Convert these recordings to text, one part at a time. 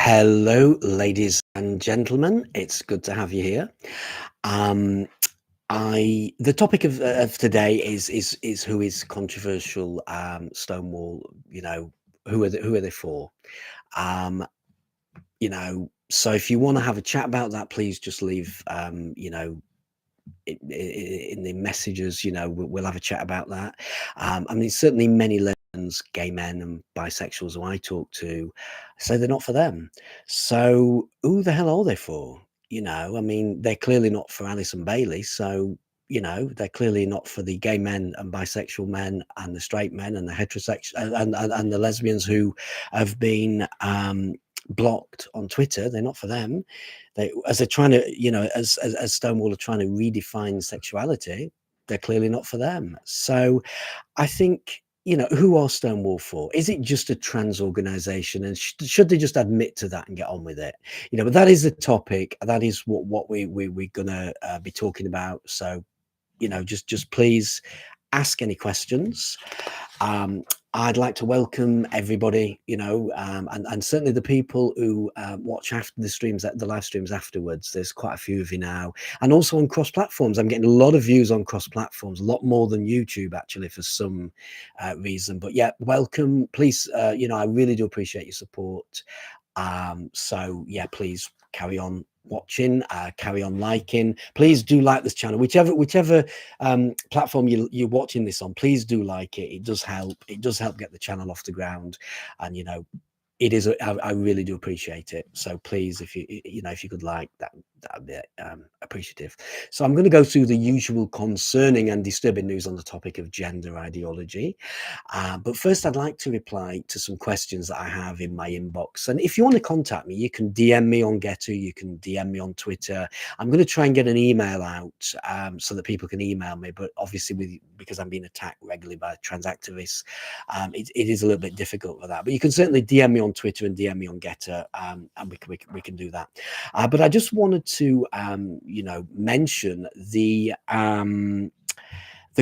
Hello, ladies and gentlemen. It's good to have you here. Um, the topic of today is who is controversial. Stonewall. Who are they for? Um, so if you want to have a chat about that, please just leave. In the messages, we'll have a chat about that. I mean, certainly many lesbians, gay men, and bisexuals who I talk to say they're not for them. So who the hell are they for? I mean, they're clearly not for Allison Bailey. So they're clearly not for the gay men and bisexual men and the straight men and the heterosexual and the lesbians who have been blocked on Twitter. They're not for them. As they're trying to, as Stonewall are trying to redefine sexuality, they're clearly not for them. So I think, who are Stonewall for? Is it just a trans organization, and should they just admit to that and get on with it? But that is the topic. That is what we're gonna be talking about. So just please ask any questions. I'd like to welcome everybody, and certainly the people who watch after the live streams afterwards. There's quite a few of you now, and also on cross platforms. I'm getting a lot of views on cross platforms, a lot more than YouTube actually for some reason. But yeah, welcome. Please, I really do appreciate your support. So yeah, please carry on watching, carry on liking. Please do like this channel, whichever platform you're watching this on. Please do like it. It does help get the channel off the ground, and it is I really do appreciate it. So please, if you could like that'd be appreciative. So I'm going to go through the usual concerning and disturbing news on the topic of gender ideology, but first I'd like to reply to some questions that I have in my inbox. And if you want to contact me, you can DM me on GETTR, you can DM me on Twitter. I'm going to try and get an email out so that people can email me, but obviously because I'm being attacked regularly by trans activists, it is a little bit difficult for that. But you can certainly DM me on Twitter and DM me on GETTR, and we can do that. But I just wanted to mention the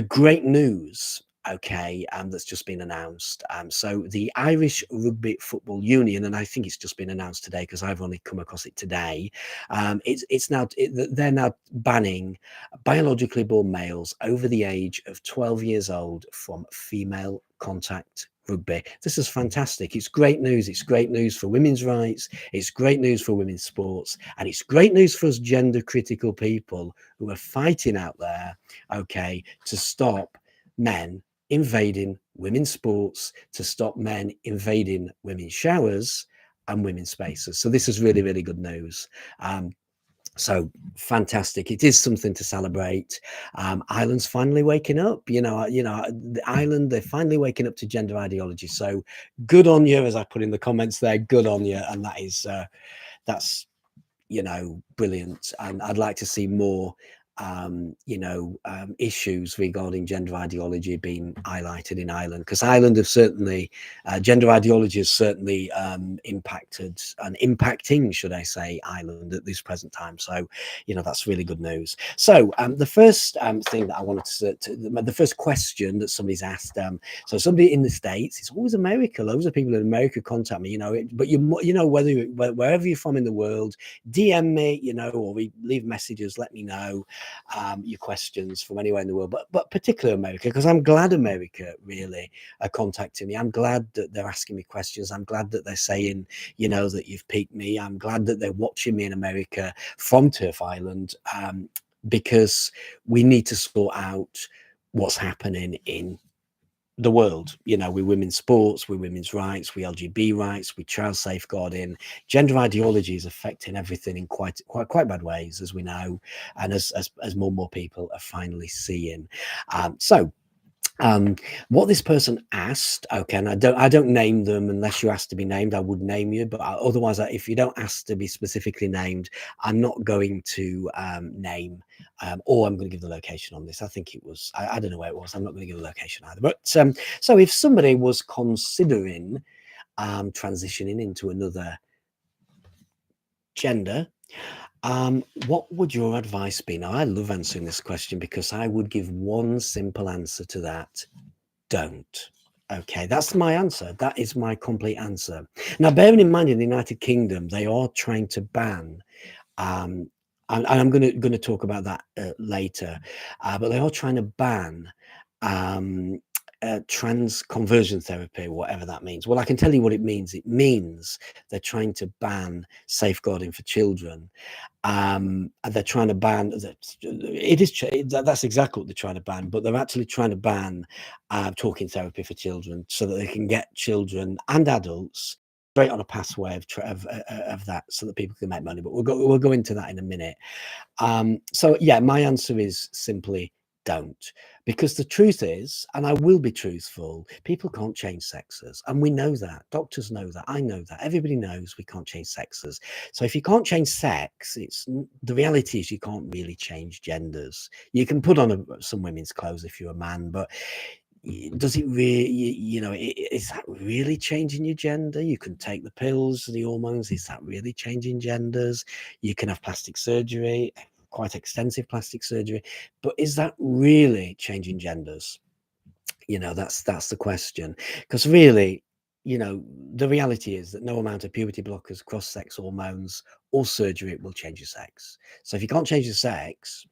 great news, okay, that's just been announced. So the Irish Rugby Football Union, and I think it's just been announced today because I've only come across it today. They're now banning biologically born males over the age of 12 years old from female contact rugby. This is fantastic. It's great news. It's great news for women's rights. It's great news for women's sports, and it's great news for us gender critical people who are fighting out there, okay, to stop men invading women's sports, to stop men invading women's showers and women's spaces. So this is really, really good news. So fantastic. It is something to celebrate. Ireland's finally waking up, the island, they're finally waking up to gender ideology. So good on you, as I put in the comments there, good on you. And that's brilliant. And I'd like to see more issues regarding gender ideology being highlighted in Ireland, because Ireland have certainly gender ideology has certainly impacted and impacting, should I say, Ireland at this present time. So that's really good news. So the first thing that I wanted the first question that somebody's asked, so somebody in the States, it's always America, loads of people in America contact me, but wherever you're from in the world, DM me, or we leave messages, let me know your questions from anywhere in the world, but particularly America, because I'm glad America really are contacting me. I'm glad that they're asking me questions. I'm glad that they're saying, that you've piqued me. I'm glad that they're watching me in America from Turf Island, because we need to sort out what's happening in the world, with women's sports, with women's rights, with LGBT rights, with child safeguarding. Gender ideology is affecting everything in quite bad ways, as we know, and as more and more people are finally seeing. What this person asked, okay, and I don't name them unless you ask to be named. I would name you, but otherwise, if you don't ask to be specifically named, I'm not going to name, or I'm going to give the location on this. I think it was, I don't know where it was. I'm not going to give a location either. But so if somebody was considering transitioning into another gender, what would your advice be? Now, I love answering this question because I would give one simple answer to that: don't. Okay, that's my answer. That is my complete answer. Now, bearing in mind, in the United Kingdom, they are trying to ban, um, and I'm gonna talk about that later, but they are trying to ban um, trans conversion therapy, whatever that means. Well, I can tell you what it means. It means they're trying to ban safeguarding for children. And they're trying to ban that. That's exactly what they're trying to ban, but they're actually trying to ban talking therapy for children so that they can get children and adults straight on a pathway of that, so that people can make money. But we'll go into that in a minute. So yeah, my answer is simply don't, because the truth is, and I will be truthful, people can't change sexes, and we know that. Doctors know that. I know that. Everybody knows we can't change sexes. So if you can't change sex, the reality is you can't really change genders. You can put on some women's clothes if you're a man, but does it really, is that really changing your gender? You can take the pills, the hormones. Is that really changing genders? You can have plastic surgery, quite extensive plastic surgery, but is that really changing genders? That's the question. Because really, the reality is that no amount of puberty blockers, cross-sex hormones, or surgery will change your sex. So if you can't change your sex,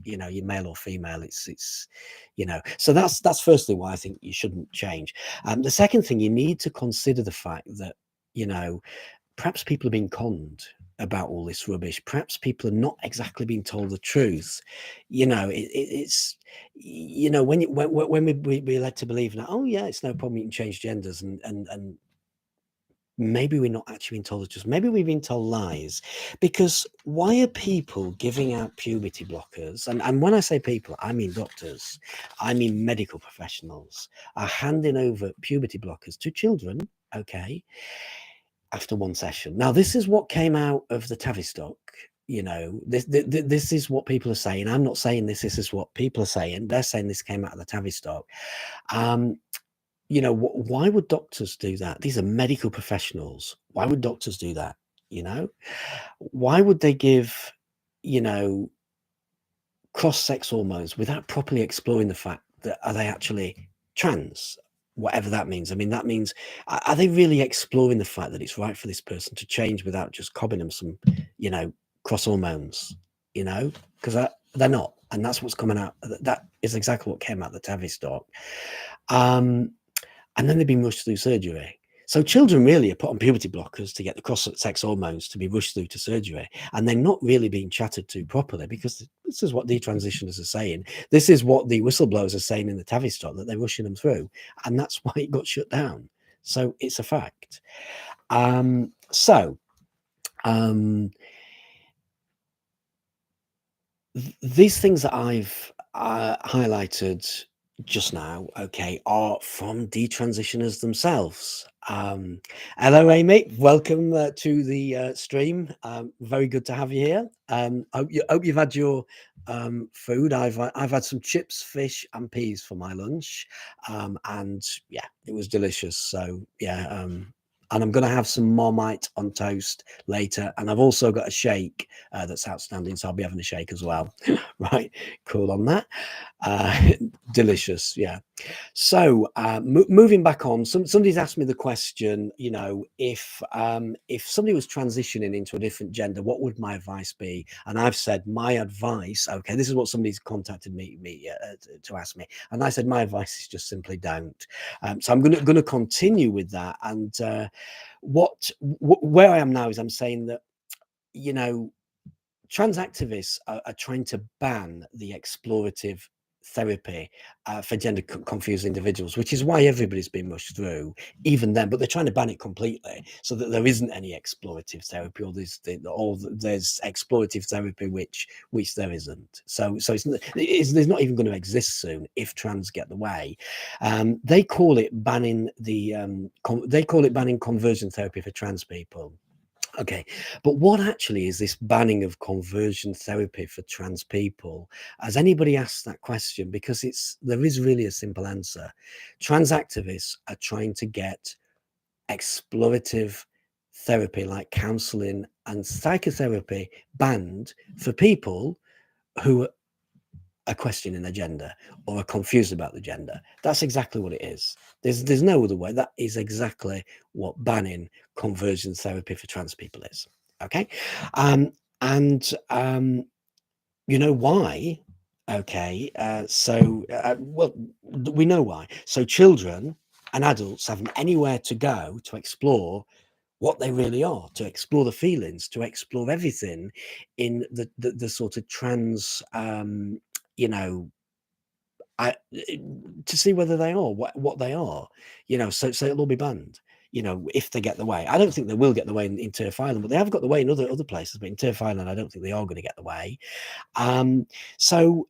you're male or female. So that's firstly why I think you shouldn't change. The second thing, you need to consider the fact that, perhaps people are being conned about all this rubbish. Perhaps people are not exactly being told the truth. It's when we're led to believe that, oh yeah, it's no problem, you can change genders, and maybe we're not actually being told the truth. Maybe we've been told lies. Because why are people giving out puberty blockers? And when I say people, I mean doctors, I mean medical professionals are handing over puberty blockers to children, okay, after one session. Now, this is what came out of the Tavistock. This is what people are saying. I'm not saying this. This is what people are saying. They're saying this came out of the Tavistock. Why would doctors do that? These are medical professionals. Why would doctors do that? Why would they give, you know, cross-sex hormones without properly exploring the fact that, are they actually trans? Whatever that means. I mean, that means, are they really exploring the fact that it's right for this person to change without just cobbing them some, cross hormones, because they're not. And that's what's coming out. That is exactly what came out of the Tavistock. And then they've been rushed through surgery. So children really are put on puberty blockers to get the cross-sex hormones to be rushed through to surgery, and they're not really being chatted to properly, because this is what detransitioners are saying. This is what the whistleblowers are saying in the Tavistock, that they're rushing them through, and that's why it got shut down. So it's a fact. These things that I've highlighted just now, okay, are from detransitioners themselves. Hello, Amy. Welcome to the stream. Very good to have you here. Hope you've had your food. I've had some chips, fish, and peas for my lunch, and yeah, it was delicious. So yeah. And I'm going to have some Marmite on toast later. And I've also got a shake that's outstanding. So I'll be having a shake as well. Right. Cool on that. Delicious. Yeah. So moving back on, somebody's asked me the question, if somebody was transitioning into a different gender, what would my advice be? And I've said my advice, okay, this is what somebody's contacted me to ask me. And I said, my advice is just simply don't. So I'm going to continue with that. And where I am now is I'm saying that, trans activists are trying to ban the explorative therapy for gender confused individuals, which is why everybody's been rushed through, even then. But they're trying to ban it completely, so that there isn't any explorative therapy, or there's explorative therapy which there isn't. So there's not even going to exist soon if trans get the way. They call it banning conversion therapy for trans people. Okay, but what actually is this banning of conversion therapy for trans people? Has anybody asked that question? Because there is really a simple answer. Trans activists are trying to get explorative therapy like counseling and psychotherapy banned for people who are questioning their gender or are confused about the gender. That's exactly what it is. There's no other way. That is exactly what banning conversion therapy for trans people is. Okay, and you know why? Okay, well, we know why. So children and adults have anywhere to go to explore what they really are, to explore the feelings, to explore everything in the sort of trans, you know, I, to see whether they are what they are, you know. So it'll all be banned, you know, if they get the way. I don't think they will get the way in Turf Island, but they have got the way in other places. But in Turf Island, I don't think they are going to get the way. So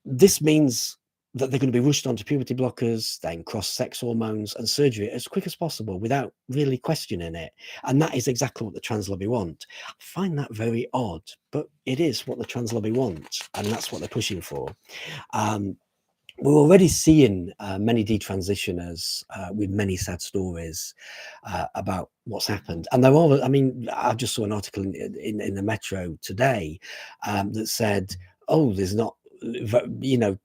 this means that they're going to be rushed onto puberty blockers, then cross-sex hormones and surgery as quick as possible without really questioning it. And that is exactly what the trans lobby want. I find that very odd, but it is what the trans lobby want, and that's what they're pushing for. We're already seeing many detransitioners with many sad stories about what's happened. And there are, I mean, I just saw an article in the Metro today that said, oh, there's not, you know,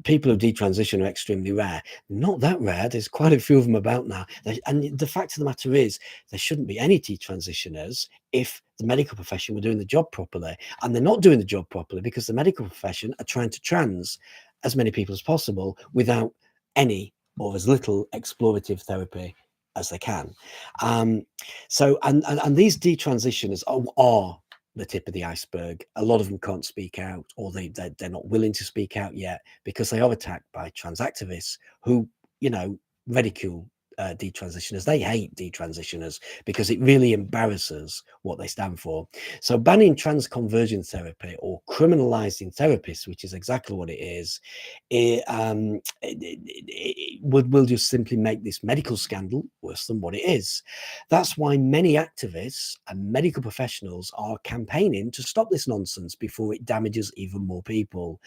people who detransition are extremely rare. Not that rare. There's quite a few of them about now. And the fact of the matter is, there shouldn't be any detransitioners if the medical profession were doing the job properly. And they're not doing the job properly because the medical profession are trying to trans as many people as possible without any or as little explorative therapy as they can. So these detransitioners are the tip of the iceberg. A lot of them can't speak out, or they're not willing to speak out yet because they are attacked by trans activists who, you know, ridicule detransitioners. They hate detransitioners because it really embarrasses what they stand for. So banning trans conversion therapy or criminalizing therapists, which is exactly what it is, will just simply make this medical scandal worse than what it is. That's why many activists and medical professionals are campaigning to stop this nonsense before it damages even more people.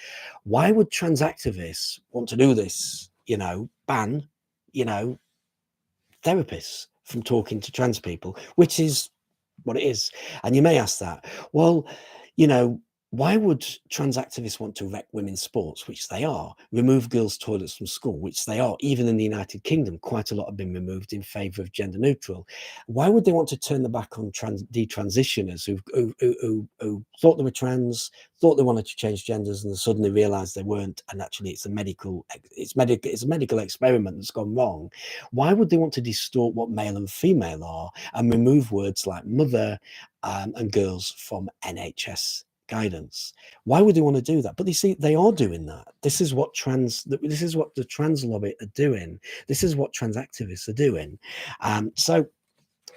Why would trans activists want to do this? You know, ban, you know, therapists from talking to trans people, which is what it is. And you may ask that, well, you know, why would trans activists want to wreck women's sports, which they are, remove girls' toilets from school, which they are? Even in the United Kingdom, quite a lot have been removed in favour of gender neutral. Why would they want to turn the back on detransitioners who thought they were trans, thought they wanted to change genders, and suddenly realised they weren't, and actually it's a medical experiment that's gone wrong? Why would they want to distort what male and female are and remove words like mother and girls from NHS guidance? Why would they want to do that? But you see, they are doing that. This is what the trans lobby are doing. This is what trans activists are doing. So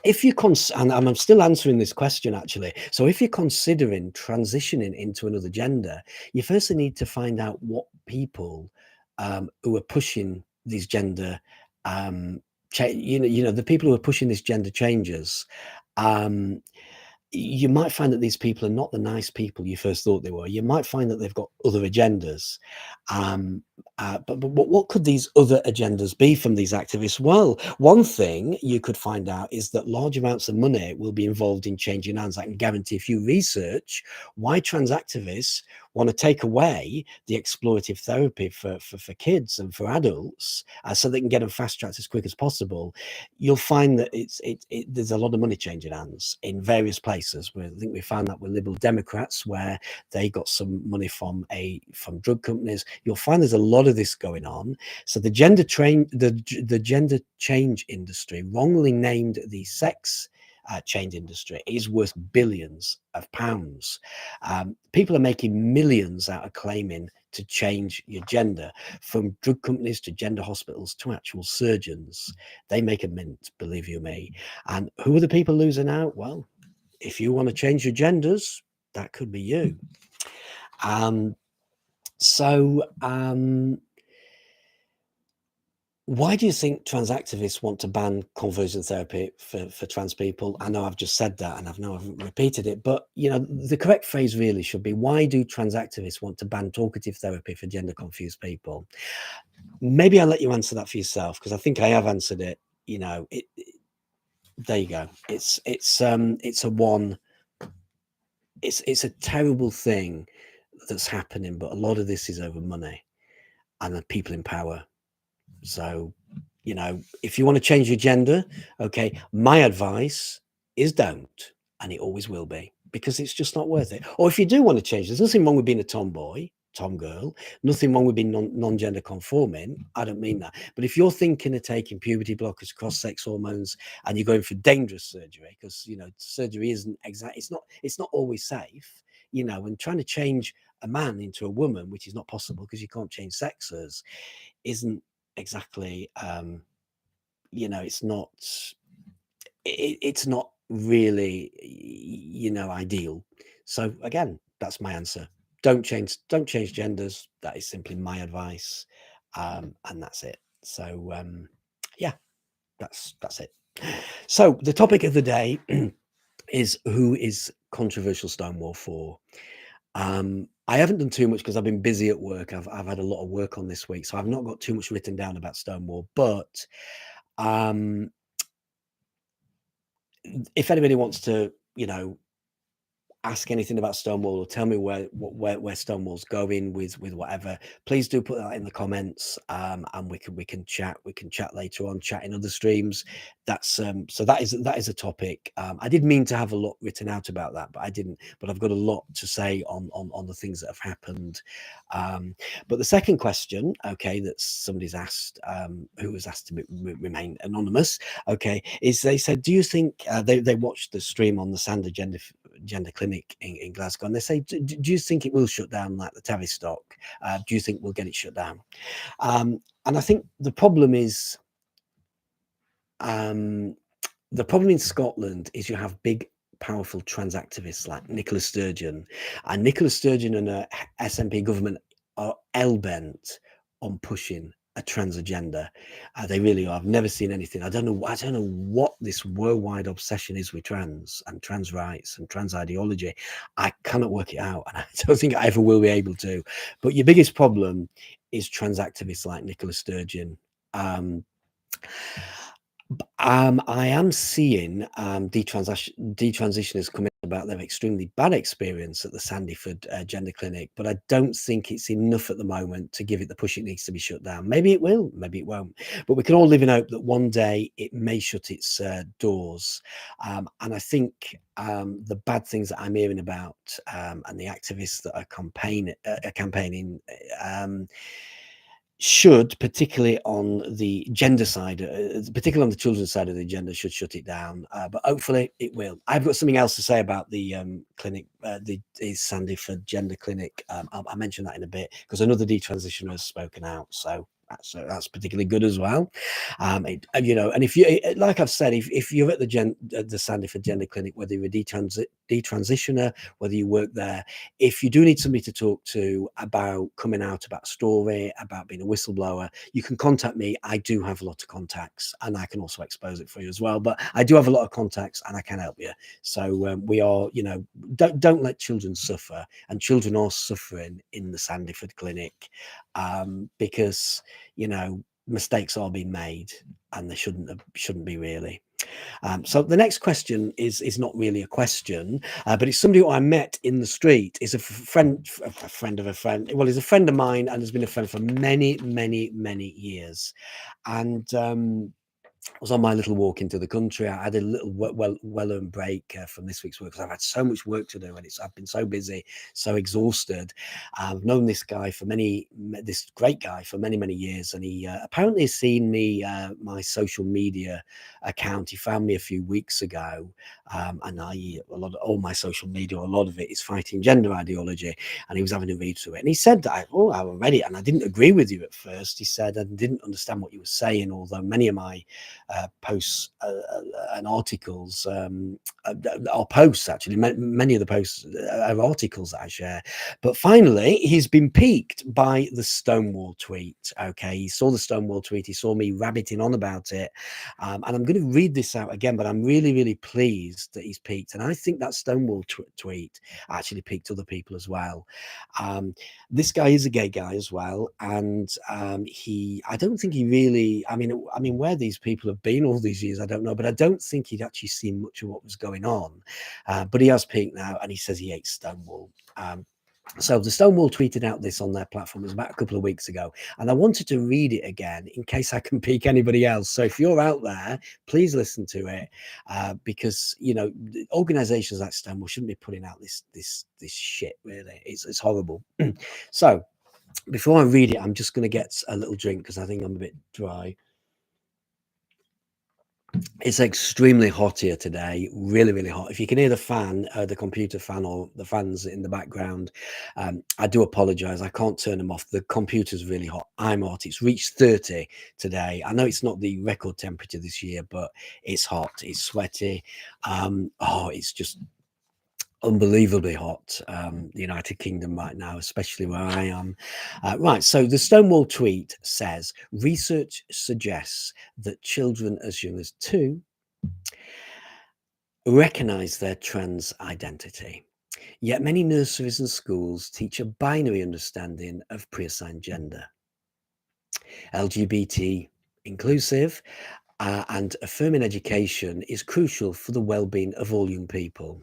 if you and I'm still answering this question actually. So if you're considering transitioning into another gender, you firstly need to find out what people who are pushing these gender you know, the people who are pushing these gender changes, you might find that these people are not the nice people you first thought they were. You might find that they've got other agendas. But what could these other agendas be from these activists? Well, one thing you could find out is that large amounts of money will be involved in changing hands. I can guarantee if you research why trans activists want to take away the explorative therapy for kids and for adults so they can get them fast tracked as quick as possible, you'll find that there's a lot of money changing hands in various places. I think we found that with Liberal Democrats, where they got some money from drug companies. You'll find there's a lot of this going on. So the gender change industry, wrongly named the sex change industry, is worth billions of pounds. People are making millions out of claiming to change your gender, from drug companies to gender hospitals to actual surgeons. They make a mint, believe you me. And who are the people losing out? Well, if you want to change your genders, that could be you. Why do you think trans activists want to ban conversion therapy for trans people? I know I've just said that and I've repeated it, but you know, the correct phrase really should be, why do trans activists want to ban talkative therapy for gender confused people? Maybe I'll let you answer that for yourself, because I think I have answered it. You know, there you go. It's a terrible thing that's happening, but a lot of this is over money and the people in power. So, you know, if you want to change your gender, okay, my advice is don't, and it always will be, because it's just not worth it. Or if you do want to change, there's nothing wrong with being a tomboy, tom girl, nothing wrong with being non-gender conforming. I don't mean that. But if you're thinking of taking puberty blockers, cross-sex hormones, and you're going for dangerous surgery, because, you know, surgery isn't exact, it's not always safe, you know, and trying to change a man into a woman, which is not possible because you can't change sexes, isn't exactly, you know, it's not really, you know, ideal. So again, that's my answer. Don't change genders. That is simply my advice, and that's it. So yeah, that's it. So the topic of the day is, who is controversial Stonewall for? I haven't done too much because I've been busy at work. I've had a lot of work on this week, so I've not got too much written down about Stonewall. But if anybody wants to, you know, ask anything about Stonewall or tell me where Stonewall's going with whatever, please do put that in the comments, and we can chat later on, chat in other streams. That's so that is a topic. I did mean to have a lot written out about that, but I didn't. But I've got a lot to say on the things that have happened. But the second question, okay, that somebody's asked, who was asked to remain anonymous, okay, is they said, do you think they watched the stream on the Sander gender clinic in Glasgow, and they say, do you think it will shut down like the Tavistock? Do you think we'll get it shut down? And I think the problem is, the problem in Scotland is you have big, powerful trans activists like Nicola Sturgeon, and Nicola Sturgeon and her SNP government are hell-bent on pushing a trans agenda. They really are. I've never seen anything. I don't know what this worldwide obsession is with trans and trans rights and trans ideology. I cannot work it out, and I don't think I ever will be able to. But your biggest problem is trans activists like Nicola Sturgeon. I am seeing detransitioners coming about their extremely bad experience at the Sandyford gender clinic, but I don't think it's enough at the moment to give it the push it needs to be shut down. Maybe it will, maybe it won't, but we can all live in hope that one day it may shut its doors. And I think the bad things that I'm hearing about, and the activists that are campaigning, should, particularly on the gender side, particularly on the children's side of the agenda, should shut it down. But hopefully it will. I've got something else to say about the clinic, the Sandyford gender clinic. I'll mention that in a bit, because another detransitioner has spoken out. So that's particularly good as well. You know, and if you, like I've said, if you're at the Sandyford gender clinic, whether you're a detransitioner, whether you work there, if you do need somebody to talk to about coming out about a story, about being a whistleblower, you can contact me. I do have a lot of contacts, and I can also expose it for you as well. But I do have a lot of contacts, and I can help you. So we are, you know, don't let children suffer, and children are suffering in the Sandyford clinic, because, you know, mistakes are being made, and they shouldn't be really. So the next question is not really a question, but it's somebody who I met in the street. Is a friend of a friend. Well, he's a friend of mine and has been a friend for many, many, many years. And I was on my little walk into the country. I had a little well-earned break from this week's work, because I've had so much work to do, and I've been so busy, so exhausted. I've known this great guy for many, many years, and he apparently has seen me, my social media account. He found me a few weeks ago, and all my social media, a lot of it is fighting gender ideology, and he was having a read through it, and he said that I read it, and I didn't agree with you at first. He said I didn't understand what you were saying, although many of my posts and articles are posts, actually many of the posts are articles that I share. But finally he's been piqued by the Stonewall tweet. Okay, he saw the Stonewall tweet, he saw me rabbiting on about it, and I'm going to read this out again, but I'm really, really pleased that he's piqued, and I think that Stonewall tweet actually piqued other people as well. This guy is a gay guy as well, and I don't think he really, I mean where these people have been all these years, I don't know, but I don't think he'd actually seen much of what was going on. But he has peaked now, and he says he hates Stonewall. So the Stonewall tweeted out this on their platform. It was about a couple of weeks ago, and I wanted to read it again in case I can pique anybody else. So if you're out there, please listen to it, because organisations like Stonewall shouldn't be putting out this shit. Really, it's horrible. So before I read it, I'm just going to get a little drink because I think I'm a bit dry. It's extremely hot here today, really, really hot. If you can hear the fan, the computer fan or the fans in the background, I do apologise. I can't turn them off. The computer's really hot. I'm hot. It's reached 30 today. I know it's not the record temperature this year, but it's hot. It's sweaty. It's just unbelievably hot, the United Kingdom right now, especially where I am. Right, so the Stonewall tweet says, research suggests that children as young as 2 recognise their trans identity. Yet many nurseries and schools teach a binary understanding of pre-assigned gender. LGBT inclusive and affirming education is crucial for the well-being of all young people.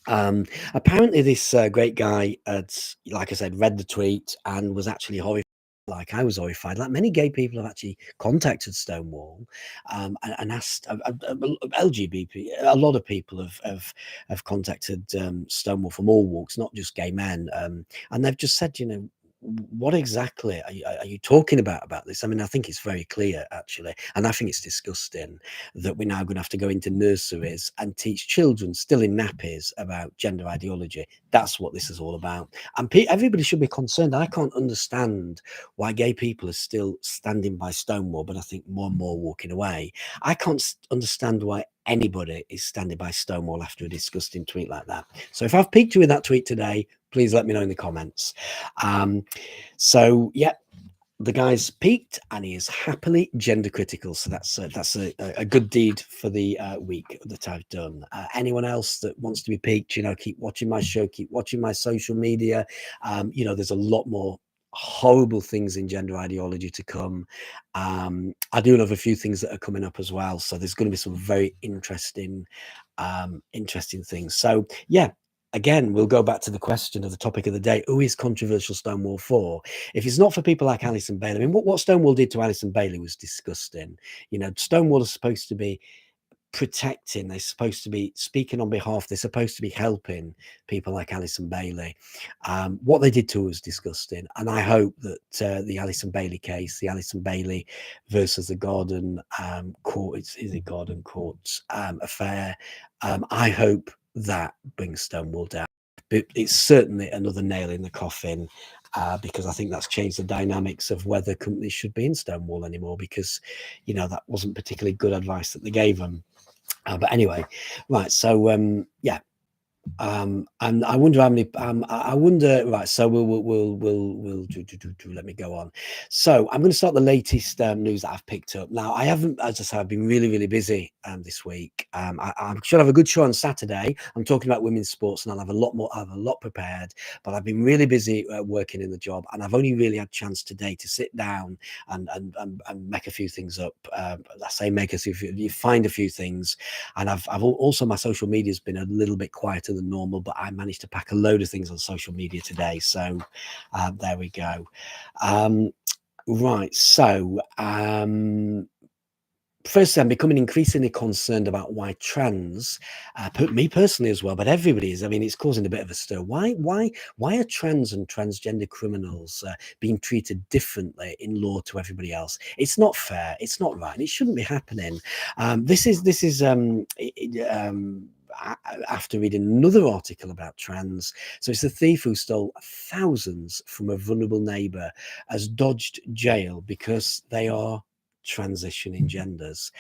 Apparently this great guy had, like I said, read the tweet and was actually horrified, like I was horrified. Like many gay people have actually contacted Stonewall and asked LGBT. A lot of people have contacted Stonewall from all walks, not just gay men, and they've just said, what exactly are you talking about this? I mean, I think it's very clear, actually, and I think it's disgusting that we're now going to have to go into nurseries and teach children still in nappies about gender ideology. That's what this is all about. And everybody should be concerned. I can't understand why gay people are still standing by Stonewall, but I think more and more walking away. I can't understand why anybody is standing by Stonewall after a disgusting tweet like that. So if I've piqued you with that tweet today, please let me know in the comments. So yeah, the guy's peaked and he is happily gender critical. So that's a good deed for the week that I've done. Anyone else that wants to be peaked, keep watching my show, keep watching my social media. There's a lot more horrible things in gender ideology to come. I do love a few things that are coming up as well. So there's going to be some very interesting things. So yeah. Again, we'll go back to the question of the topic of the day. Who is controversial Stonewall for? If it's not for people like Allison Bailey, I mean, what Stonewall did to Allison Bailey was disgusting. Stonewall is supposed to be protecting, they're supposed to be speaking on behalf, they're supposed to be helping people like Allison Bailey. What they did to her was disgusting. And I hope that the Allison Bailey case, the Allison Bailey versus the Garden Court, is it Garden Court affair, I hope that brings Stonewall down. But it's certainly another nail in the coffin, because I think that's changed the dynamics of whether companies should be in Stonewall anymore, because that wasn't particularly good advice that they gave them. But anyway, right, so yeah. And I wonder how many. I wonder. Right. So we'll let me go on. So I'm going to start the latest news that I've picked up. Now I haven't, as I said, I've been really busy this week. I should have a good show on Saturday. I'm talking about women's sports, and I'll have a lot more. I have a lot prepared, but I've been really busy working in the job, and I've only really had chance today to sit down and make a few things up. I say make us if you find a few things, and I've also, my social media has been a little bit quieter than normal, but I managed to pack a load of things on social media today. So there we go. Right. So firstly, I'm becoming increasingly concerned about why trans, me personally as well, but everybody is. I mean, it's causing a bit of a stir. Why are trans and transgender criminals being treated differently in law to everybody else? It's not fair. It's not right. It shouldn't be happening. This is after reading another article about trans. So it's the thief who stole thousands from a vulnerable neighbor has dodged jail because they are transitioning genders.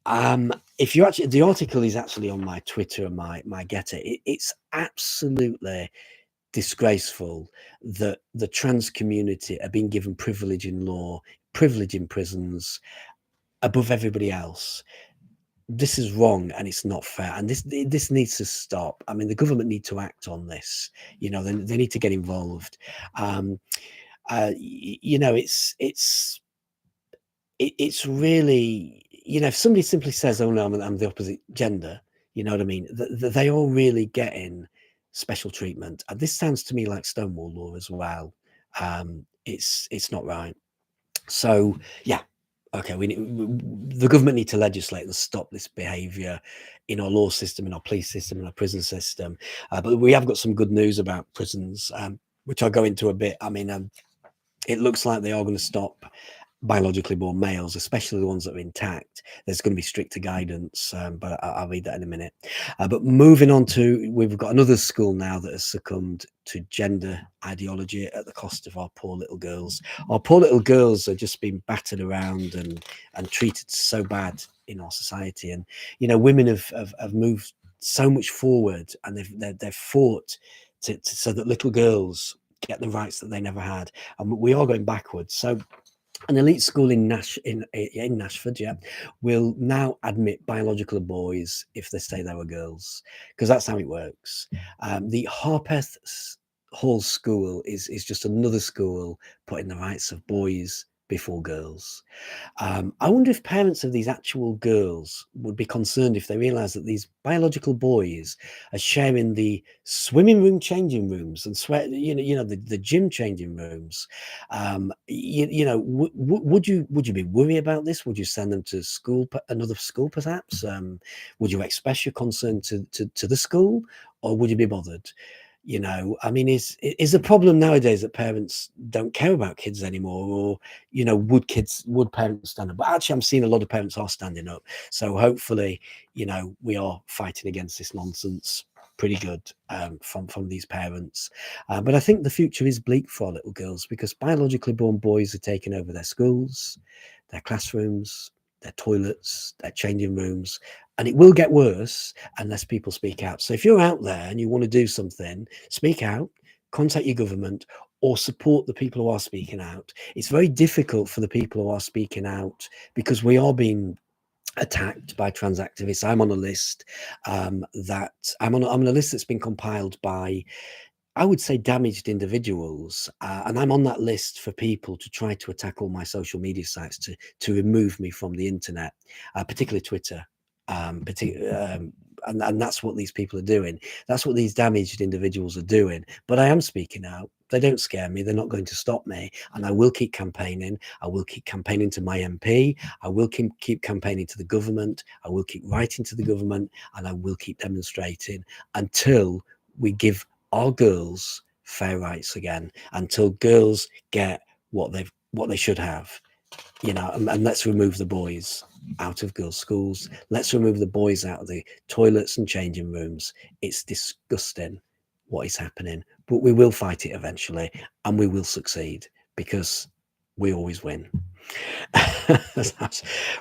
If you actually, the article is actually on my Twitter and my GETTR. It's absolutely disgraceful that the trans community are being given privilege in law, privilege in prisons above everybody else. This is wrong and it's not fair, and this needs to stop. I mean, the government need to act on this. They need to get involved. It's really, if somebody simply says, oh no, I'm the opposite gender, you know what I mean, they are really getting special treatment. And this sounds to me like Stonewall law as well. It's not right. So yeah, okay, the government need to legislate and stop this behaviour in our law system, in our police system, in our prison system. But we have got some good news about prisons, which I'll go into a bit. I mean, it looks like they are going to stop biologically born males, especially the ones that are intact. There's going to be stricter guidance, but I'll read that in a minute. But moving on to, we've got another school now that has succumbed to gender ideology at the cost of our poor little girls. Our poor little girls are just being battered around and treated so bad in our society. And women have moved so much forward, and they've fought so that little girls get the rights that they never had, and we are going backwards. So an elite school in Nashford, will now admit biological boys if they say they were girls, because that's how it works. The Harpeth Hall School is just another school putting the rights of boys before girls. I wonder if parents of these actual girls would be concerned if they realise that these biological boys are sharing the swimming room changing rooms and the gym changing rooms. Would you be worried about this? Would you send them to school, another school perhaps? Would you express your concern to the school, or would you be bothered? I mean, is the problem nowadays that parents don't care about kids anymore, or would parents stand up? But actually, I'm seeing a lot of parents are standing up. So hopefully, we are fighting against this nonsense pretty good from these parents. But I think the future is bleak for our little girls, because biologically born boys are taking over their schools, their classrooms, their toilets, their changing rooms, and it will get worse unless people speak out. So if you're out there and you want to do something, speak out, contact your government, or support the people who are speaking out. It's very difficult for the people who are speaking out, because we are being attacked by trans activists. I'm on a list I'm on a list that's been compiled by, I would say, damaged individuals, and I'm on that list for people to try to attack all my social media sites, to remove me from the internet, particularly Twitter. And that's what these people are doing. That's what these damaged individuals are doing. But I am speaking out. They don't scare me. They're not going to stop me. And I will keep campaigning. I will keep campaigning to my MP. I will keep campaigning to the government. I will keep writing to the government, and I will keep demonstrating until we give our girls fair rights again, until girls get what they should have. And let's remove the boys out of girls' schools. Let's remove the boys out of the toilets and changing rooms. It's disgusting what is happening, but we will fight it eventually, and we will succeed, because we always win.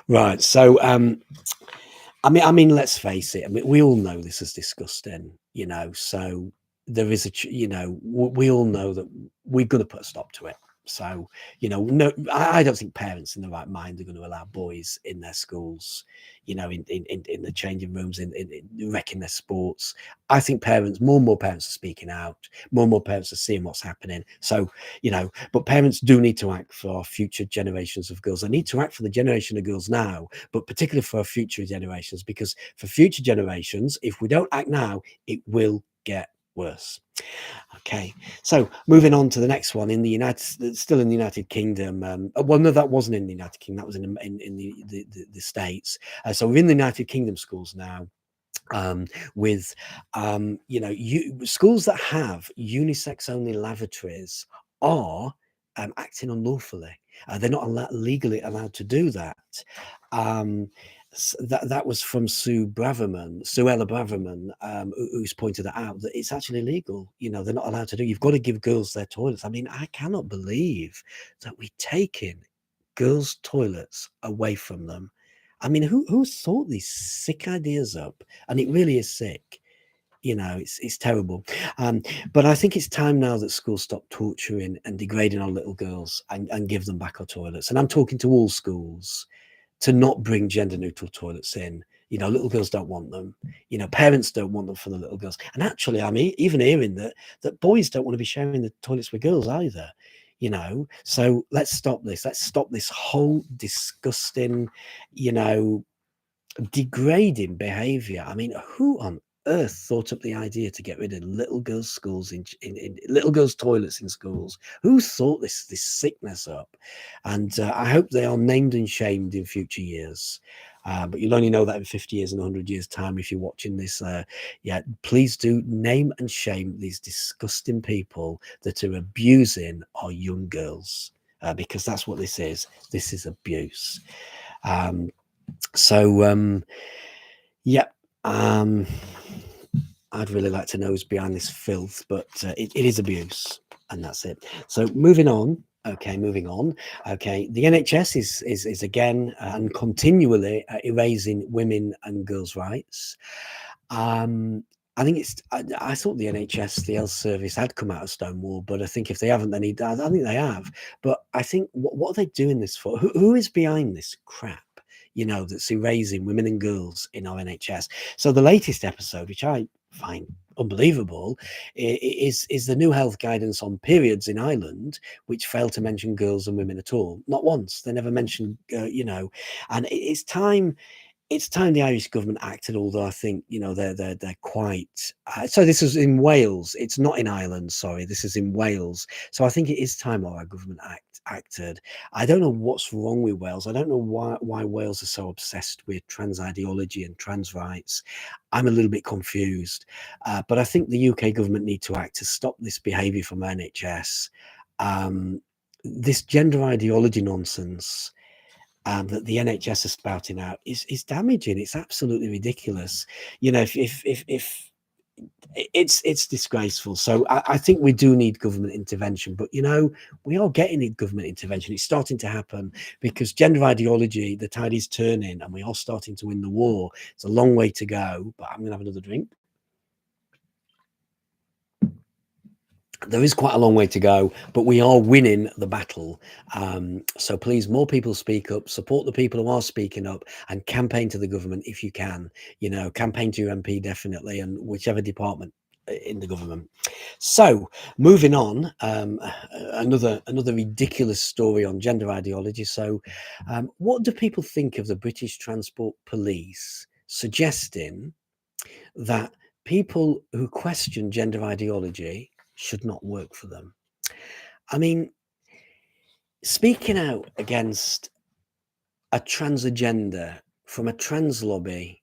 Right. So, I mean, let's face it. I mean, we all know this is disgusting, so there is we all know that we've got to put a stop to it. So, no, I don't think parents in the right mind are going to allow boys in their schools, in the changing rooms, in wrecking their sports. I think more and more parents are speaking out. More and more parents are seeing what's happening. So, but parents do need to act for our future generations of girls. They need to act for the generation of girls now, but particularly for our future generations, because for future generations, if we don't act now, it will get worse. Okay, so moving on to the next one, still in the United Kingdom. Well, no, that wasn't in the United Kingdom. That was in the States. So we're in the United Kingdom schools now, with schools that have unisex only lavatories are acting unlawfully. They're not legally allowed to do that. That was from Suella Braverman, who's pointed that out, that it's actually illegal. They're not allowed to do. You've got to give girls their toilets. I mean, I cannot believe that we're taking girls' toilets away from them. I mean, who thought these sick ideas up? And it really is sick. It's terrible. But I think it's time now that schools stop torturing and degrading our little girls, and give them back our toilets. And I'm talking to all schools to not bring gender neutral toilets in. Little girls don't want them. Parents don't want them for the little girls. And actually, I'm even hearing that boys don't want to be sharing the toilets with girls either. So let's stop this. Let's stop this whole disgusting, degrading behavior. I mean, who on earth thought up the idea to get rid of little girls' schools in little girls' toilets in schools? Who thought this sickness up? And I hope they are named and shamed in future years. But you'll only know that in 50 years and 100 years' time if you're watching this. Yeah, please do name and shame these disgusting people that are abusing our young girls, because that's what this is. This is abuse. Yeah, I'd really like to know who's behind this filth, but it is abuse, and that's it. So moving on. Okay, moving on. Okay, the NHS is again and continually erasing women and girls' rights. I think I thought the NHS, the health service, had come out of Stonewall, but I think if they haven't, then I think they have. But I think what are they doing this for? Who is behind this crap? That's erasing women and girls in our NHS. So the latest episode, which I find unbelievable, is the new health guidance on periods in Ireland, which failed to mention girls and women at all. Not once. They never mentioned, and it's time. It's time the Irish government acted, although I think they're quite. So this is in Wales. It's not in Ireland. Sorry, this is in Wales. So I think it is time our government acted. I don't know what's wrong with Wales. I don't know why Wales are so obsessed with trans ideology and trans rights. I'm a little bit confused, but I think the UK government need to act to stop this behaviour from NHS. This gender ideology nonsense that the NHS is spouting out is damaging. It's absolutely ridiculous. If it's disgraceful. So I think we do need government intervention, but we are getting government intervention. It's starting to happen because gender ideology, the tide is turning, and we are starting to win the war. It's a long way to go, but I'm gonna have another drink. There is quite a long way to go, but we are winning the battle. So please, more people speak up, support the people who are speaking up, and campaign to the government if you can. Campaign to your MP definitely, and whichever department in the government. So moving on, another ridiculous story on gender ideology. So what do people think of the British Transport Police suggesting that people who question gender ideology should not work for them? I mean, speaking out against a trans agenda from a trans lobby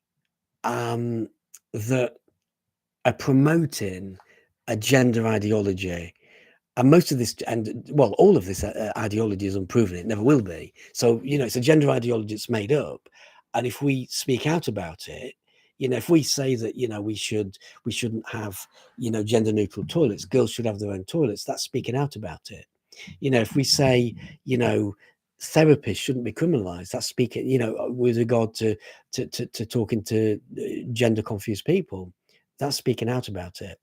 that are promoting a gender ideology, and most of this, and well, all of this ideology is unproven. It never will be. So it's a gender ideology that's made up, and if we speak out about it, if we say that we shouldn't have gender neutral toilets, girls should have their own toilets, that's speaking out about it. If we say therapists shouldn't be criminalized, that's speaking with regard to talking to gender confused people, that's speaking out about it.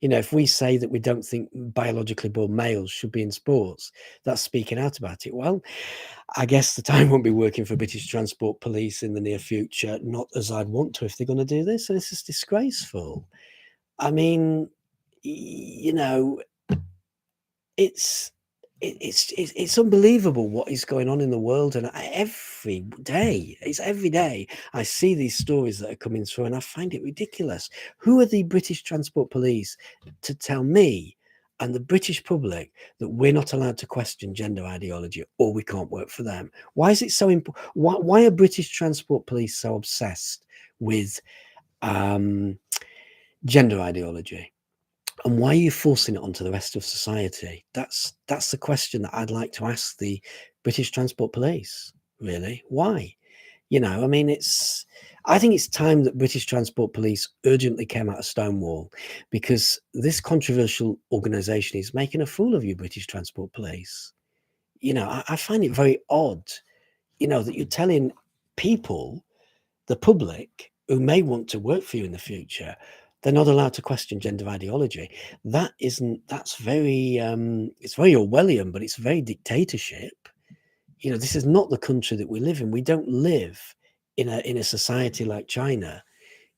If we say that we don't think biologically born males should be in sports, that's speaking out about it. Well, I guess the time won't be working for British Transport Police in the near future, not as I'd want to if they're going to do this. And this is disgraceful. I mean, it's unbelievable what is going on in the world, and every day I see these stories that are coming through, and I find it ridiculous. Who are the British Transport Police to tell me and the British public that we're not allowed to question gender ideology or we can't work for them? Why is it so important? Why are British Transport Police so obsessed with gender ideology? And why are you forcing it onto the rest of society? That's the question that I'd like to ask the British Transport Police, really. Why? I mean, I think it's time that British Transport Police urgently came out of Stonewall, because this controversial organisation is making a fool of you, British Transport Police. I find it very odd, that you're telling people, the public, who may want to work for you in the future, they're not allowed to question gender ideology. That's very, it's very Orwellian, but it's very dictatorship. This is not the country that we live in. We don't live in a society like China,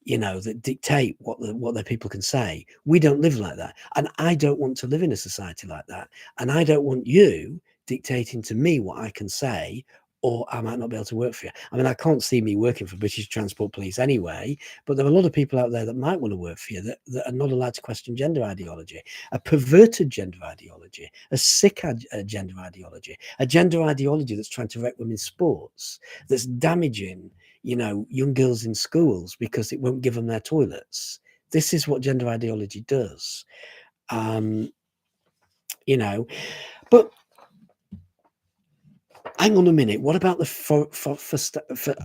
that dictate what their people can say. We don't live like that. And I don't want to live in a society like that. And I don't want you dictating to me what I can say or I might not be able to work for you. I mean, I can't see me working for British Transport Police anyway, but there are a lot of people out there that might want to work for you that are not allowed to question gender ideology, a perverted gender ideology, a sick gender ideology, a gender ideology that's trying to wreck women's sports, that's damaging, you know, young girls in schools because it won't give them their toilets. This is what gender ideology does. You know, but hang on a minute. What about the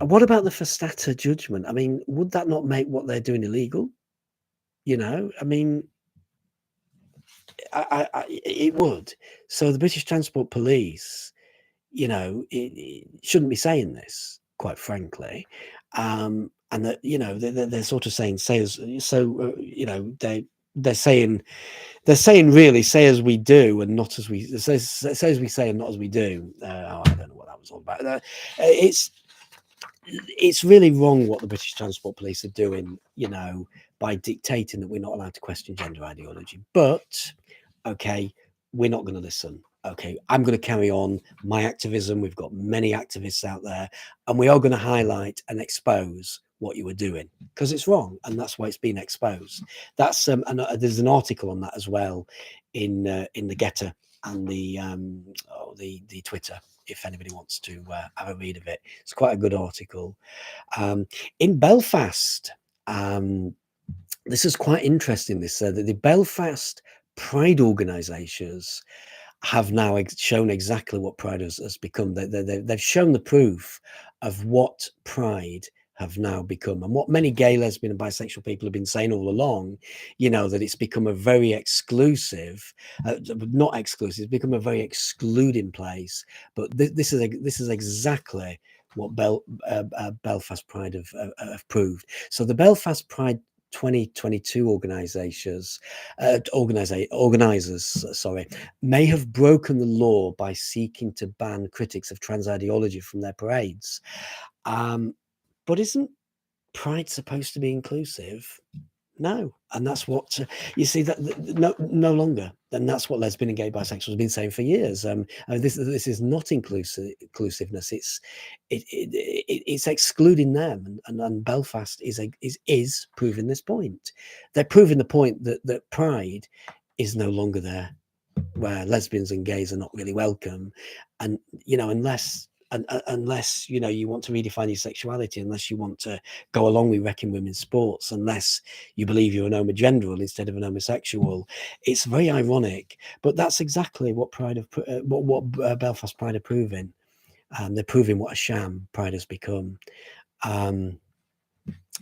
what about the Verstappen judgment? I mean, would that not make what they're doing illegal? You know, I mean, it would. So the British Transport Police, you know, it shouldn't be saying this, quite frankly, and that, you know, they're sort of saying say as so, you know, they're saying really say as we do and not as we say as we say and not as we do. I don't know what that was all about. It's really wrong what the British Transport Police are doing, you know, by dictating that we're not allowed to question gender ideology. But okay, we're not going to listen. Okay, I'm going to carry on my activism. We've got many activists out there, and we are going to highlight and expose what you were doing because it's wrong, and that's why it's been exposed. That's and there's an article on that as well in the GETTR and the Twitter, if anybody wants to have a read of it. It's quite a good article. In Belfast, this is quite interesting. This that the Belfast Pride organisations have now shown exactly what Pride has become. They've shown the proof of what Pride have now become, and what many gay, lesbian, and bisexual people have been saying all along. You know, that it's become a very exclusive, not exclusive, it's become a very excluding place. But this is exactly what Belfast Pride have proved. So the Belfast Pride 2022 organizers may have broken the law by seeking to ban critics of trans ideology from their parades. But isn't Pride supposed to be inclusive? No, and that's what you see that no longer. And that's what lesbian and gay bisexuals have been saying for years. This is not inclusiveness. It's excluding them, and Belfast is proving this point. They're proving the point that Pride is no longer there, where lesbians and gays are not really welcome, and you know, unless you know you want to redefine your sexuality, unless you want to go along with wrecking women's sports, unless you believe you're an homogenderal instead of an homosexual. It's very ironic, but that's exactly what Belfast Pride are proving. They're proving what a sham Pride has become. You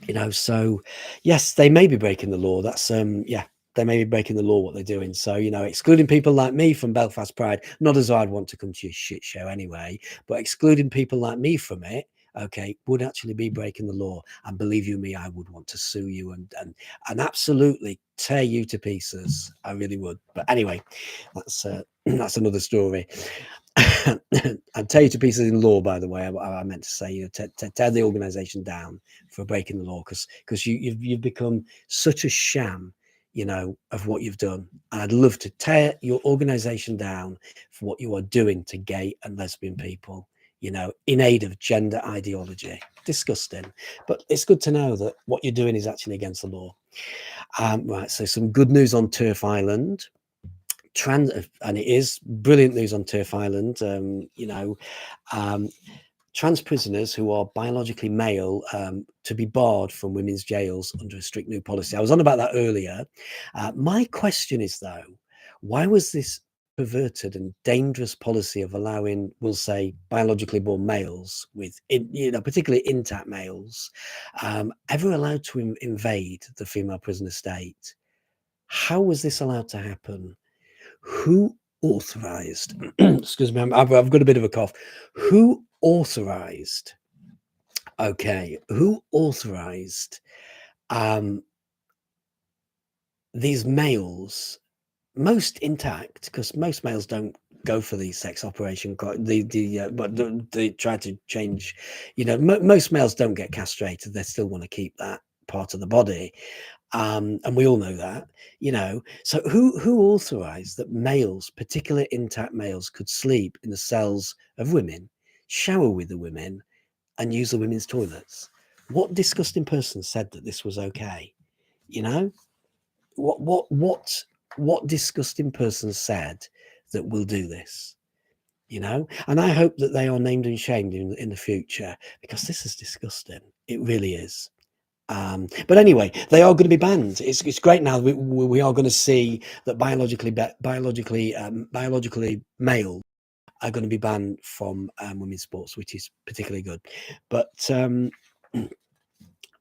know, so yes, they may be breaking the law. That's yeah, they may be breaking the law what they're doing. So, you know, excluding people like me from Belfast Pride, not as I'd want to come to your shit show anyway, but excluding people like me from it, okay, would actually be breaking the law. And believe you me, I would want to sue you and absolutely tear you to pieces. I really would. But anyway, that's another story. And tear you to pieces in law, by the way. I meant to say, you know, tear the organisation down for breaking the law, because you've become such a sham, you know, of what you've done. And I'd love to tear your organisation down for what you are doing to gay and lesbian people, you know, in aid of gender ideology. Disgusting. But it's good to know that what you're doing is actually against the law. Right, so some good news on Turf Island. And it is brilliant news on Turf Island. You know, trans prisoners who are biologically male to be barred from women's jails under a strict new policy. I was on about that earlier. My question is, though, why was this perverted and dangerous policy of allowing, we'll say, biologically born males with, you know, particularly intact males, ever allowed to invade the female prisoner state? How was this allowed to happen? Who authorized, excuse me, I've got a bit of a cough. Who authorized, okay, who authorized these males, most intact, because most males don't go for the sex operation, but they try to change, you know, most males don't get castrated. They still want to keep that part of the body. And we all know that, you know. So who authorized that males, particularly intact males, could sleep in the cells of women? shower with the women and use the women's toilets. What disgusting person said that this was okay? You know, what disgusting person said that we'll do this? You know, and I hope that they are named and shamed in the future, because this is disgusting. It really is. But anyway, they are going to be banned. It's great now. We are going to see that biologically male are going to be banned from women's sports, which is particularly good. But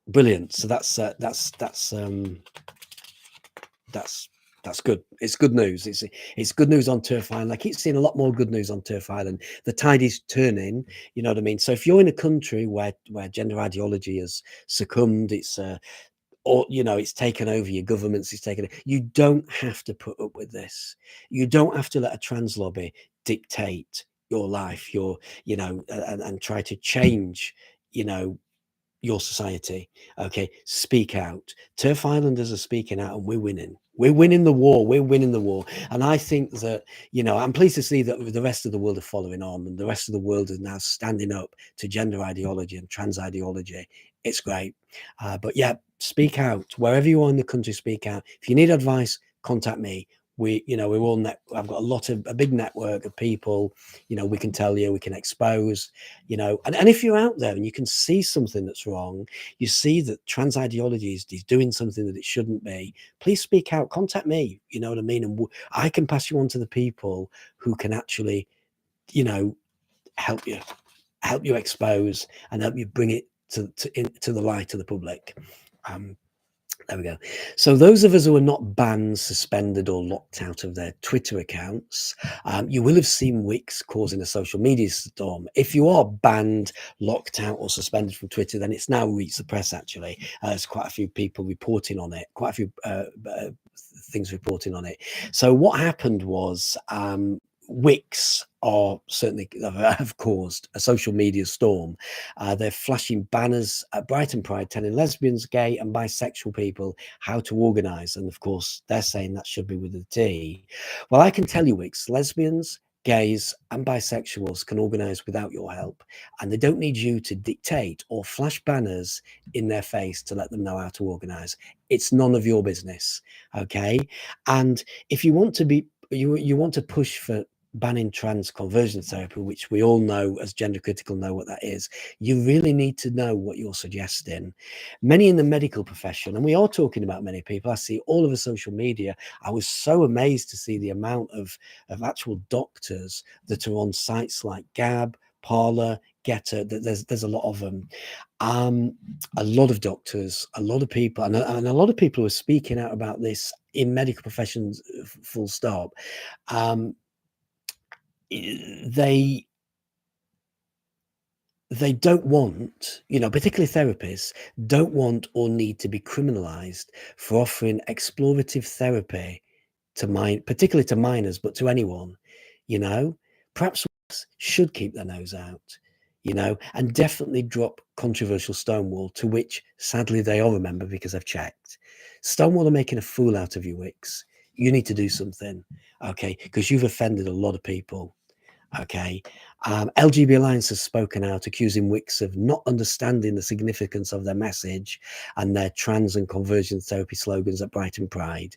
brilliant. So that's good. It's good news. It's good news on Turf Island. I keep seeing a lot more good news on Turf Island. The tide is turning. You know what I mean? So if you're in a country where gender ideology has succumbed, it's or it's taken over your governments, it's taken, you don't have to put up with this. You don't have to let a trans lobby dictate your life, and try to change, your society. Okay, speak out. Turf Islanders are speaking out, and we're winning. We're winning the war. We're winning the war. And I think that, I'm pleased to see that the rest of the world are following on, and the rest of the world is now standing up to gender ideology and trans ideology. It's great. But yeah, speak out. Wherever you are in the country, speak out. If you need advice, contact me. We're all I've got a big network of people, we can tell you, we can expose, and if you're out there and you can see something that's wrong, you see that trans ideology is doing something that it shouldn't be, please speak out, contact me, you know what I mean? And I can pass you on to the people who can actually, help you expose and help you bring it to the light of the public. There we go. So those of us who are not banned, suspended, or locked out of their Twitter accounts, you will have seen Wix causing a social media storm. If you are banned, locked out, or suspended from Twitter, then it's now reached the press, actually. There's quite a few people reporting on it, quite a few things reporting on it. So what happened was Wix have caused a social media storm. They're flashing banners at Brighton Pride telling lesbians, gay and bisexual people how to organise. And of course, they're saying that should be with a D. Well, I can tell you, Wix, lesbians, gays and bisexuals can organise without your help. And they don't need you to dictate or flash banners in their face to let them know how to organise. It's none of your business, okay? And if you want to be, you want to push for banning trans conversion therapy, which we all know as gender critical know what that is, you really need to know what you're suggesting. Many in the medical profession, and we are talking about many people, I see all over social media. I was so amazed to see the amount of actual doctors that are on sites like Gab, Parler, GETTR. There's a lot of them. A lot of doctors, a lot of people, and a lot of people who are speaking out about this in medical professions, full stop. They don't want, particularly therapists, don't want or need to be criminalized for offering explorative therapy to particularly to minors, but to anyone, perhaps should keep their nose out, and definitely drop controversial Stonewall, to which sadly they all remember because I've checked. Stonewall are making a fool out of you, Wix. You need to do something, okay? Because you've offended a lot of people. Okay, LGB Alliance has spoken out, accusing Wix of not understanding the significance of their message and their trans and conversion therapy slogans at Brighton Pride.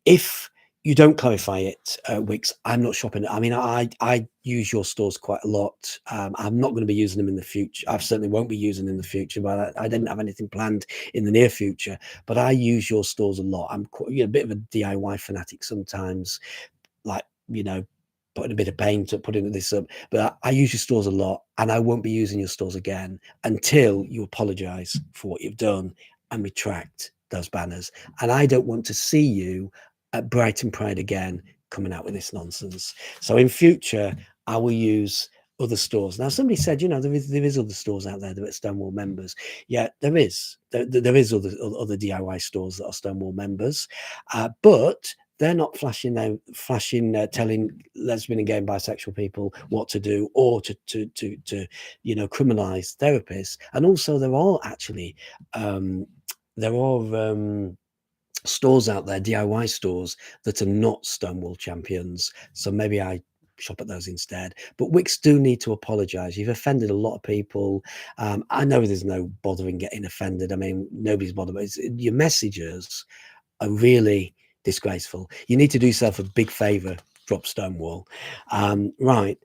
If you don't clarify it, Wix, I'm not shopping. I mean, I use your stores quite a lot. I'm not going to be using them in the future. I certainly won't be using them in the future, but I didn't have anything planned in the near future. But I use your stores a lot. I'm quite, a bit of a DIY fanatic sometimes, like, putting a bit of paint to putting this up, but I use your stores a lot, and I won't be using your stores again until you apologize for what you've done and retract those banners. And I don't want to see you at Brighton Pride again coming out with this nonsense. So in future, I will use other stores. Now, somebody said, there is other stores out there that are Stonewall members. Yeah, there is. There is other DIY stores that are Stonewall members, but they're not telling lesbian and gay and bisexual people what to do, or to criminalize therapists. And also there are actually stores out there, DIY stores, that are not Stonewall champions. So maybe I shop at those instead. But Wix do need to apologise. You've offended a lot of people. I know there's no bothering getting offended. I mean, nobody's bothered, but your messages are really disgraceful. You need to do yourself a big favour. Drop Stonewall. Right.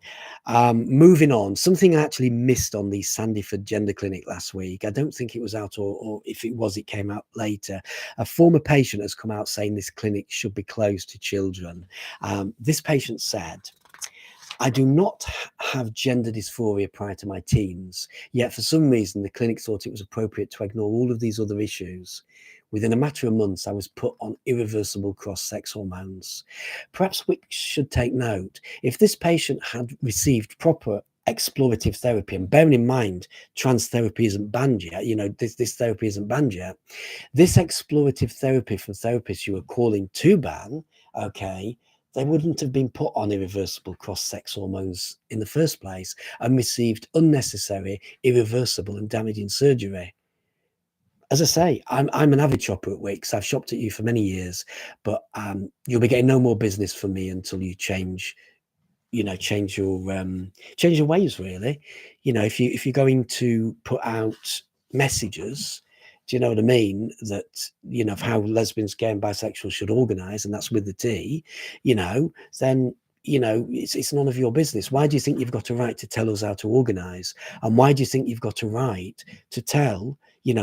Moving on. Something I actually missed on the Sandyford Gender Clinic last week. I don't think it was out, or if it was, it came out later. A former patient has come out saying this clinic should be closed to children. This patient said, I do not have gender dysphoria prior to my teens, yet for some reason the clinic thought it was appropriate to ignore all of these other issues. Within a matter of months, I was put on irreversible cross-sex hormones. Perhaps we should take note, if this patient had received proper explorative therapy, and bearing in mind, trans therapy isn't banned yet, this therapy isn't banned yet, this explorative therapy from therapists you are calling to ban, okay, they wouldn't have been put on irreversible cross-sex hormones in the first place and received unnecessary, irreversible and damaging surgery. As I say, I'm an avid shopper at Wix. I've shopped at you for many years, but you'll be getting no more business from me until you change your ways, really. If you're going to put out messages, do you know what I mean, that of how lesbians, gay and bisexual should organize, and that's with the T, then it's none of your business. Why do you think you've got a right to tell us how to organize? And why do you think you've got a right to tell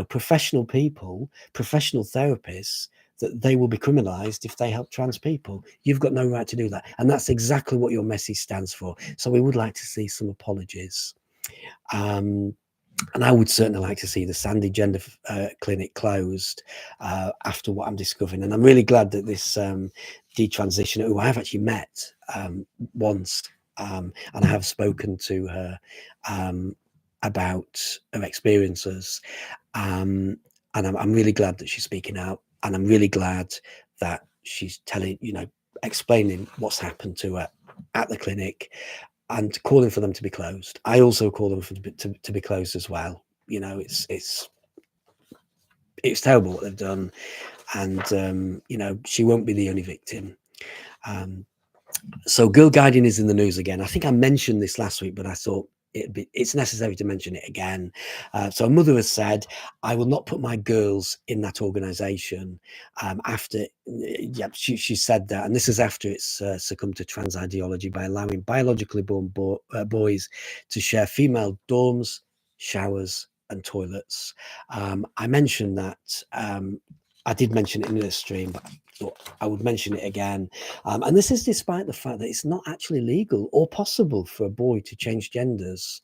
professional people, professional therapists, that they will be criminalized if they help trans people? You've got no right to do that. And that's exactly what your message stands for. So we would like to see some apologies. And I would certainly like to see the Sandy Gender Clinic closed after what I'm discovering. And I'm really glad that this detransitioner, who I have actually met once, and I have spoken to her about her experiences. And I'm really glad that she's speaking out. And I'm really glad that she's explaining what's happened to her at the clinic and calling for them to be closed. I also call them to be closed as well. It's terrible what they've done. And, she won't be the only victim. So girl guiding is in the news again. I think I mentioned this last week, but I thought it's necessary to mention it again. So a mother has said, I will not put my girls in that organization. She said that, and this is after it's succumbed to trans ideology by allowing biologically born boys to share female dorms, showers and toilets. I mentioned that. I did mention it in the stream, but I would mention it again. And this is despite the fact that it's not actually legal or possible for a boy to change genders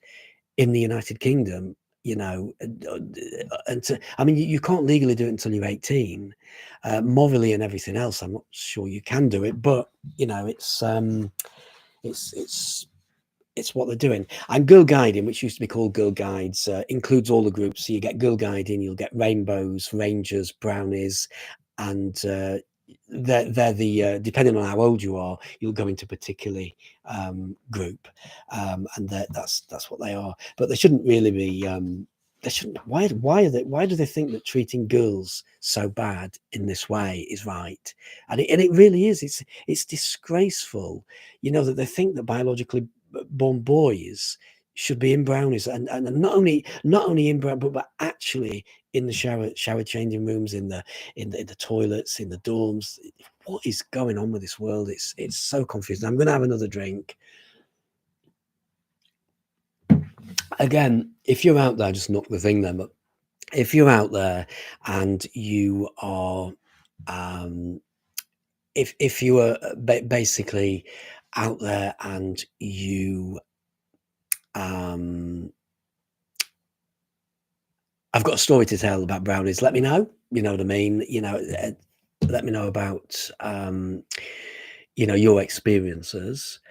in the United Kingdom, you can't legally do it until you're 18. Morally and everything else, I'm not sure you can do it, but it's what they're doing. And girl guiding, which used to be called girl guides, includes all the groups. So you get girl guiding, you'll get rainbows, rangers, brownies, and they're the depending on how old you are, you'll go into a particular group, and that's what they are. But they shouldn't really be. They shouldn't. Why do they think that treating girls so bad in this way is right? And it really is. It's disgraceful. That they think that biologically born boys should be in brownies, and not only in brown, but actually in the shower changing rooms, in the toilets, in the dorms. What is going on with this world? It's so confusing. I'm going to have another drink. Again, if you're out there, just knock the thing then. But if you're out there and you are, if you are basically out there and you, I've got a story to tell about brownies, let me know. You know what I mean? Let me know about, your experiences.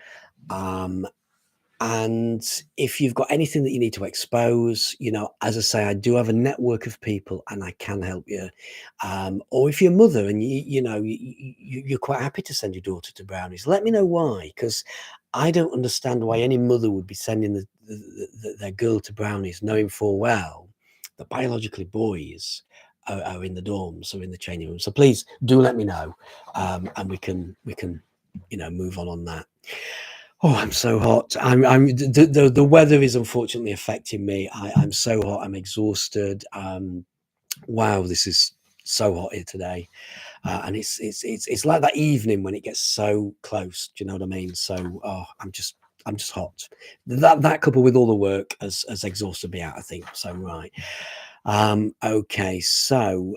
And if you've got anything that you need to expose, as I say, I do have a network of people and I can help you. Or if you're a mother and you're quite happy to send your daughter to brownies, let me know why, because I don't understand why any mother would be sending their girl to brownies, knowing full well that biologically boys are in the dorms or in the changing room. So please do let me know, and we can move on that. Oh, I'm so hot. I'm the weather is unfortunately affecting me. I'm so hot. I'm exhausted. Wow, this is so hot here today, and it's like that evening when it gets so close. Do you know what I mean? So, oh, I'm just hot. That coupled with all the work has exhausted me out, I think. So right. Okay, so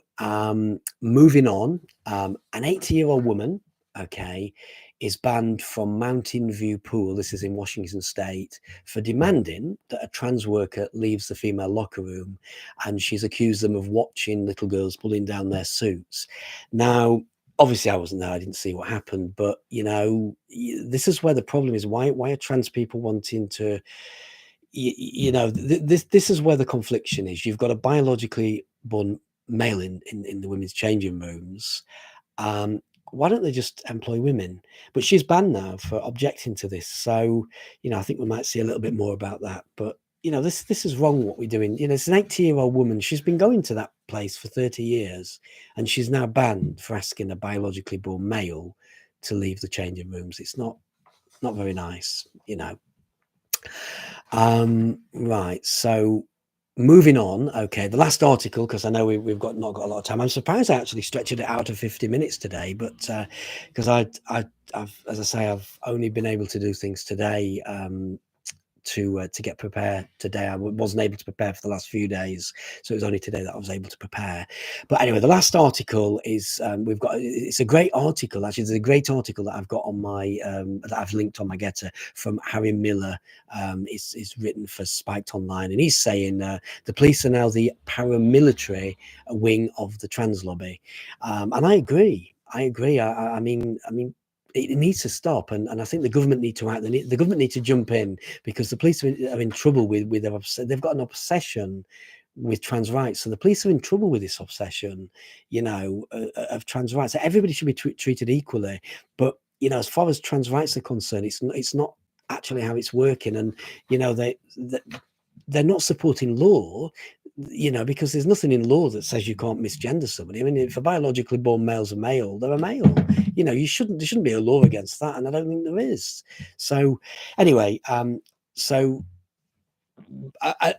moving on, an 80-year-old woman, okay, is banned from Mountain View Pool. This is in Washington State for demanding that a trans worker leaves the female locker room, and she's accused them of watching little girls pulling down their suits. Now, obviously, I wasn't there. I didn't see what happened, but this is where the problem is. Why are trans people wanting to this is where the confliction is. You've got a biologically born male in the women's changing rooms. um why don't they just employ women? But she's banned now for objecting to this, so I think we might see a little bit more about that. But this is wrong what we're doing. It's an 80-year-old woman. She's been going to that place for 30 years, and she's now banned for asking a biologically born male to leave the changing rooms. It's not very nice. Right. So moving on. Okay, the last article, because I know we've not got a lot of time. I'm surprised I actually stretched it out to 50 minutes today, but because I've, as I say, I've only been able to do things today. To get prepared today. I wasn't able to prepare for the last few days, so it was only today that I was able to prepare. But anyway, the last article is it's a great article. Actually, it's a great article that I've got on my that I've linked on my GETTR from Harry Miller. Is written for Spiked Online, and he's saying the police are now the paramilitary wing of the trans lobby, and I agree. I mean, it needs to stop, and I think the government need to act. The government need to jump in, because the police are in trouble with they've got an obsession with trans rights. So the police are in trouble with this obsession, of trans rights. So everybody should be treated equally. But as far as trans rights are concerned, it's not actually how it's working. And they're not supporting law, because there's nothing in law that says you can't misgender somebody. I mean, if a biologically born male's a male, they're a male. There shouldn't be a law against that, and I don't think there is. So anyway, so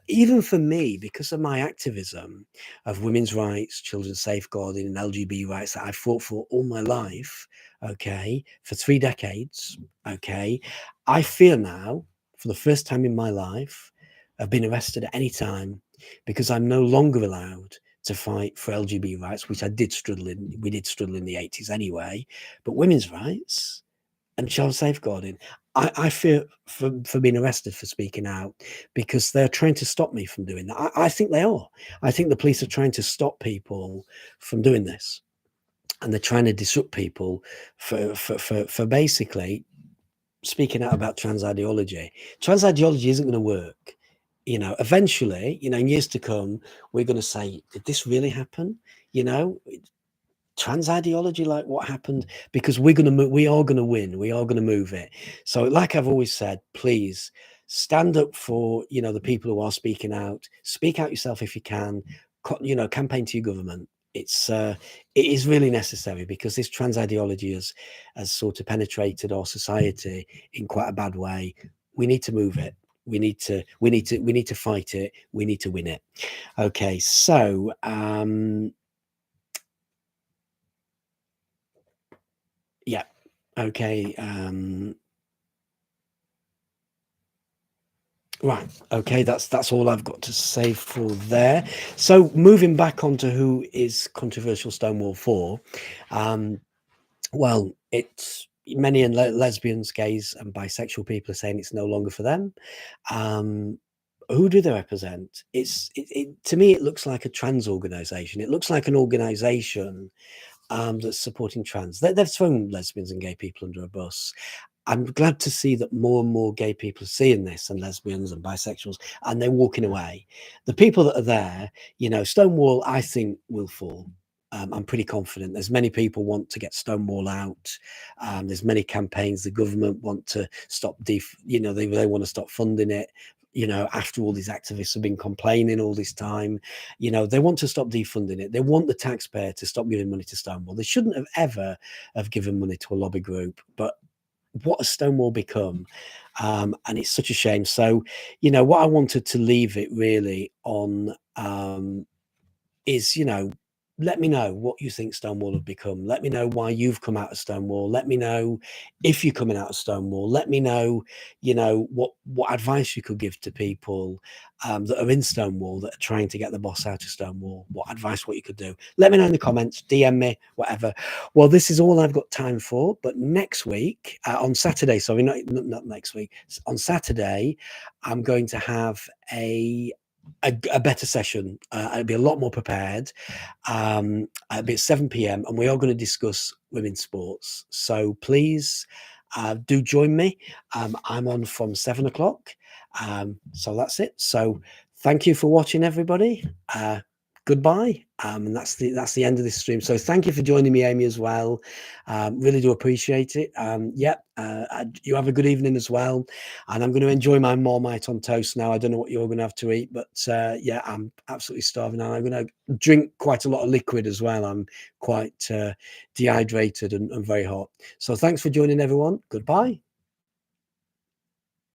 even for me, because of my activism of women's rights, children's safeguarding, and LGBT rights that I've fought for all my life, okay, for 3 decades, okay, I fear now, for the first time in my life, of being arrested at any time, because I'm no longer allowed to fight for LGBT rights, which we did struggle in the 80s anyway, but women's rights and child safeguarding. I fear for being arrested for speaking out, because they're trying to stop me from doing that. I think they are. I think the police are trying to stop people from doing this, and they're trying to disrupt people for basically speaking out about trans ideology. Trans ideology isn't going to work. Eventually, in years to come, we're going to say, did this really happen? You know, trans ideology, like what happened? Because we are gonna win. We are gonna move it. So, like I've always said, please stand up for the people who are speaking out. Speak out yourself if you can. Campaign to your government. It is really necessary, because this trans ideology has sort of penetrated our society in quite a bad way. We need to move it. We need to fight it. We need to win it. Okay, so yeah. Okay. Right. Okay. That's all I've got to say for there. So moving back onto who is controversial Stonewall for. Well, it's many lesbians, gays, and bisexual people are saying it's no longer for them. Who do they represent? To me, it looks like a trans organization. It looks like an organization that's supporting trans. They've thrown lesbians and gay people under a bus. I'm glad to see that more and more gay people are seeing this, and lesbians and bisexuals, and they're walking away. The people that are there, Stonewall, I think, will fall. I'm pretty confident. There's many people want to get Stonewall out. There's many campaigns. The government want to stop. They want to stop funding it. After all these activists have been complaining all this time, they want to stop defunding it. They want the taxpayer to stop giving money to Stonewall. They shouldn't have ever have given money to a lobby group, but what has Stonewall become? And it's such a shame. So, you know, what I wanted to leave it really on is, you know, let me know what you think Stonewall have become. Let me know why you've come out of Stonewall. Let me know if you're coming out of Stonewall. Let me know, you know, what advice you could give to people that are in Stonewall, that are trying to get the boss out of Stonewall. What advice, what you could do. Let me know in the comments, DM me, whatever. Well, this is all I've got time for. But next week, on Saturday, sorry, not next week, on Saturday, I'm going to have a better session. I'll be a lot more prepared. It'll be at 7 p.m. and we are going to discuss women's sports. So please do join me. I'm on from 7 o'clock. So that's it. So thank you for watching, everybody. Goodbye. And that's the end of this stream. So thank you for joining me, Amy, as well. Really do appreciate it. You have a good evening as well. And I'm going to enjoy my Marmite on toast now. I don't know what you're going to have to eat, but yeah, I'm absolutely starving. And I'm going to drink quite a lot of liquid as well. I'm quite dehydrated and very hot. So thanks for joining, everyone. Goodbye.